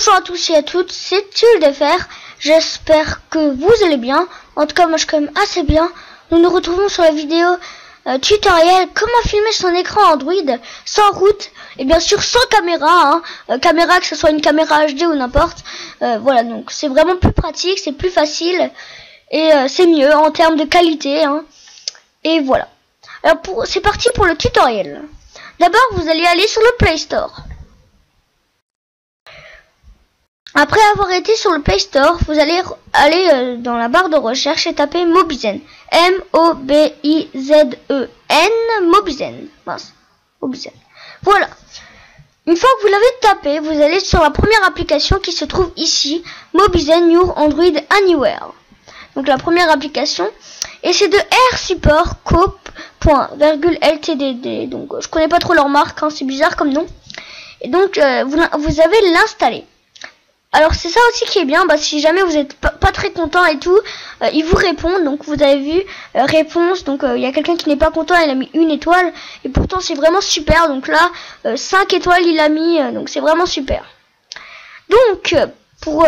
Bonjour à tous et à toutes, c'est TulDFR. J'espère que vous allez bien. En tout cas, moi je suis quand même assez bien. Nous nous retrouvons sur la vidéo tutoriel comment filmer son écran Android sans route et bien sûr sans caméra. Caméra, que ce soit une caméra HD ou n'importe. Voilà, donc c'est vraiment plus pratique, c'est plus facile et c'est mieux en termes de qualité. Et voilà. Alors c'est parti pour le tutoriel. D'abord, vous allez aller sur le Play Store. Après avoir été sur le Play Store, vous allez aller dans la barre de recherche et taper Mobizen. M-O-B-I-Z-E-N, Mobizen. Mince, Mobizen. Voilà. Une fois que vous l'avez tapé, vous allez sur la première application qui se trouve ici, Mobizen Your Android Anywhere. Donc la première application. Et c'est de AirSupport Coop.ltdd. Donc je connais pas trop leur marque, c'est bizarre comme nom. Et donc vous avez l'installer. Alors c'est ça aussi qui est bien, si jamais vous êtes pas très content et tout, il vous répond. Donc vous avez vu réponse, donc il y a quelqu'un qui n'est pas content, il a mis 1 étoile et pourtant c'est vraiment super. Donc là 5 étoiles il a mis, donc c'est vraiment super. Donc vous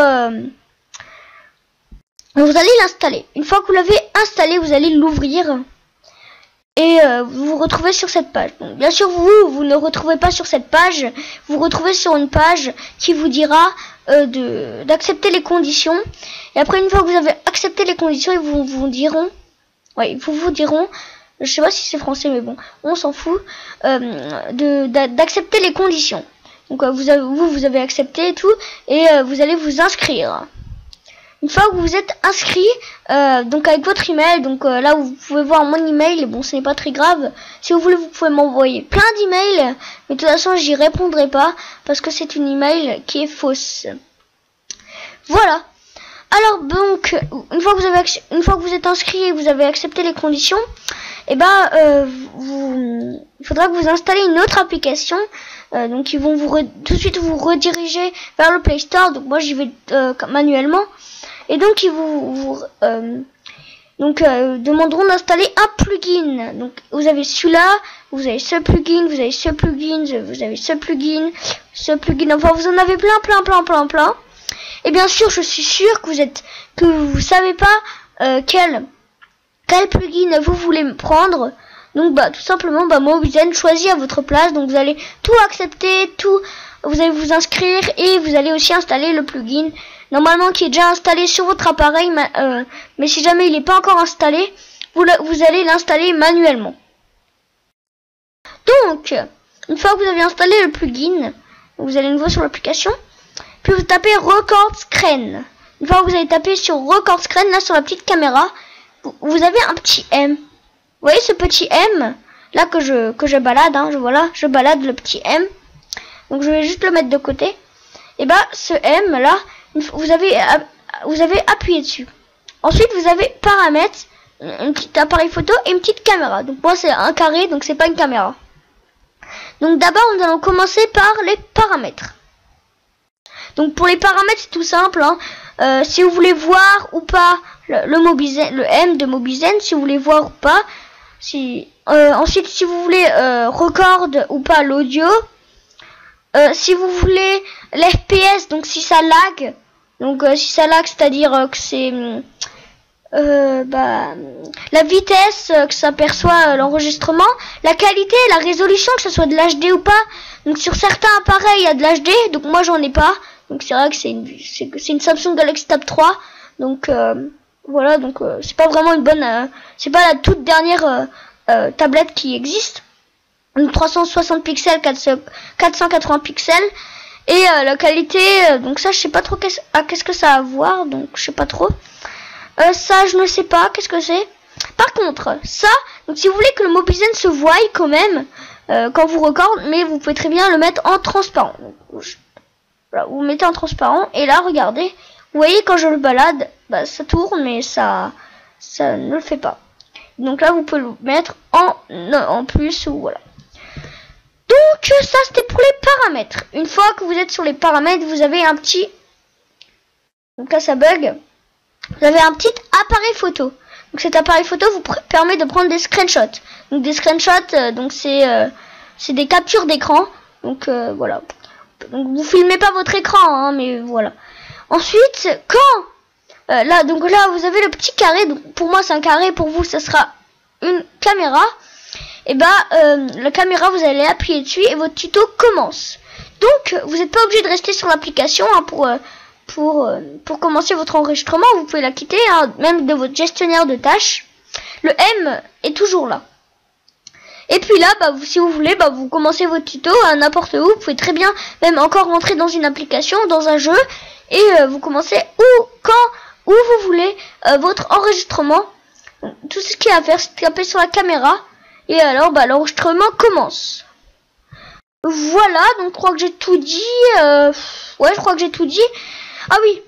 allez l'installer. Une fois que vous l'avez installé, vous allez l'ouvrir et vous vous retrouvez sur cette page. Donc, bien sûr vous ne retrouvez pas sur cette page, vous vous retrouvez sur une page qui vous dira d'accepter les conditions. Et après, une fois que vous avez accepté les conditions, ils vous diront, je sais pas si c'est français mais bon, on s'en fout, d'accepter les conditions. Donc vous avez accepté et tout, et vous allez vous inscrire. Une fois que vous êtes inscrit, donc avec votre email, donc là vous pouvez voir mon email, bon ce n'est pas très grave, si vous voulez vous pouvez m'envoyer plein d'emails, mais de toute façon j'y répondrai pas, parce que c'est une email qui est fausse. Voilà. Alors donc, une fois que vous êtes inscrit et que vous avez accepté les conditions, et il faudra que vous installez une autre application, donc ils vont tout de suite vous rediriger vers le Play Store, donc moi j'y vais manuellement. Et donc ils demanderont d'installer un plugin. Donc vous avez celui-là, vous avez ce plugin, vous avez ce plugin, vous avez ce plugin, enfin vous en avez plein. Et bien sûr, je suis sûr que vous savez pas quel plugin vous voulez prendre. Donc tout simplement Mobizen choisit à votre place. Donc vous allez tout accepter, vous allez vous inscrire et vous allez aussi installer le plugin. Normalement qui est déjà installé sur votre appareil, mais si jamais il n'est pas encore installé, vous allez l'installer manuellement. Donc, une fois que vous avez installé le plugin, vous allez nouveau sur l'application, puis vous tapez Record Screen. Une fois que vous avez tapé sur Record Screen, là sur la petite caméra, vous avez un petit M. Vous voyez ce petit M là que je balade, je balade le petit M. Donc je vais juste le mettre de côté. Et ce M là, vous avez appuyé dessus. Ensuite vous avez paramètres, un petit appareil photo et une petite caméra. Donc moi c'est un carré, donc c'est pas une caméra. Donc d'abord nous allons commencer par les paramètres. Donc pour les paramètres c'est tout simple, si vous voulez voir ou pas le M de Mobizen, si vous voulez voir ou pas, ensuite si vous voulez record ou pas l'audio, si vous voulez l'FPS, donc si ça lag, c'est-à-dire que c'est la vitesse que ça perçoit l'enregistrement, la qualité, la résolution, que ce soit de l'HD ou pas. Donc sur certains appareils il y a de l'HD, donc moi j'en ai pas. Donc c'est vrai que c'est une Samsung Galaxy Tab 3. Donc voilà, donc c'est pas vraiment une bonne, c'est pas la toute dernière tablette qui existe. Donc 360 pixels, 480 pixels. Et la qualité, donc ça je sais pas trop qu'est-ce que ça a à voir, donc je sais pas trop. Ça je ne sais pas qu'est-ce que c'est. Par contre, ça, donc si vous voulez que le Mobizen se voie quand même quand vous recordez, mais vous pouvez très bien le mettre en transparent. Donc, voilà, vous mettez en transparent et là regardez, vous voyez quand je le balade, ça tourne mais ça ne le fait pas. Donc là vous pouvez le mettre en plus ou voilà. Donc ça c'était pour les paramètres. Une fois que vous êtes sur les paramètres, vous avez un petit, donc là ça bug, vous avez un petit appareil photo. Donc cet appareil photo vous permet de prendre des screenshots. Donc des screenshots, donc c'est des captures d'écran. Donc voilà. Donc vous filmez pas votre écran, hein, mais voilà. Ensuite, quand là, donc là, vous avez le petit carré. Donc pour moi, c'est un carré. Pour vous, ça sera une caméra. Et la caméra, vous allez appuyer dessus et votre tuto commence. Donc, vous n'êtes pas obligé de rester sur l'application hein, pour commencer votre enregistrement. Vous pouvez la quitter, hein, même de votre gestionnaire de tâches. Le M est toujours là. Et puis là, si vous voulez, vous commencez votre tuto à n'importe où. Vous pouvez très bien même encore rentrer dans une application, dans un jeu, et vous commencez où vous voulez votre enregistrement. Tout ce qu'il y a à faire, c'est taper sur la caméra, et alors l'enregistrement commence. Voilà, donc je crois que j'ai tout dit. Ouais, je crois que j'ai tout dit. Ah oui,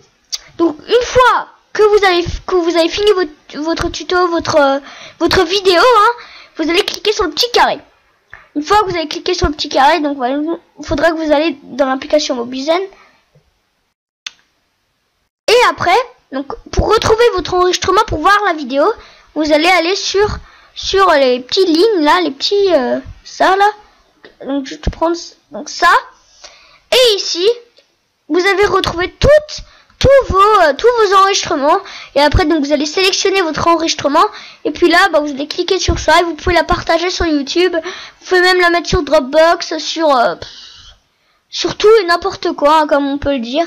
donc une fois que vous avez fini votre tuto, votre vidéo, hein, vous allez cliquer sur le petit carré. Une fois que vous avez cliqué sur le petit carré, donc voilà, il faudra que vous allez dans l'application Mobizen. Et après, donc pour retrouver votre enregistrement, pour voir la vidéo, vous allez aller sur les petites lignes là, les petits ça là. Donc je vais prendre donc ça. Et ici, vous avez retrouvé tous vos enregistrements. Et après, donc vous allez sélectionner votre enregistrement. Et puis là, vous allez cliquer sur ça et vous pouvez la partager sur YouTube. Vous pouvez même la mettre sur Dropbox, sur tout et n'importe quoi, hein, comme on peut le dire.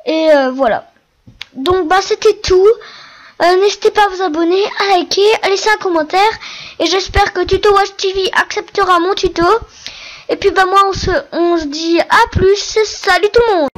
Et voilà. Donc c'était tout. N'hésitez pas à vous abonner, à liker, à laisser un commentaire. Et j'espère que Tuto Watch TV acceptera mon tuto. Et puis moi on se dit à plus. Salut tout le monde.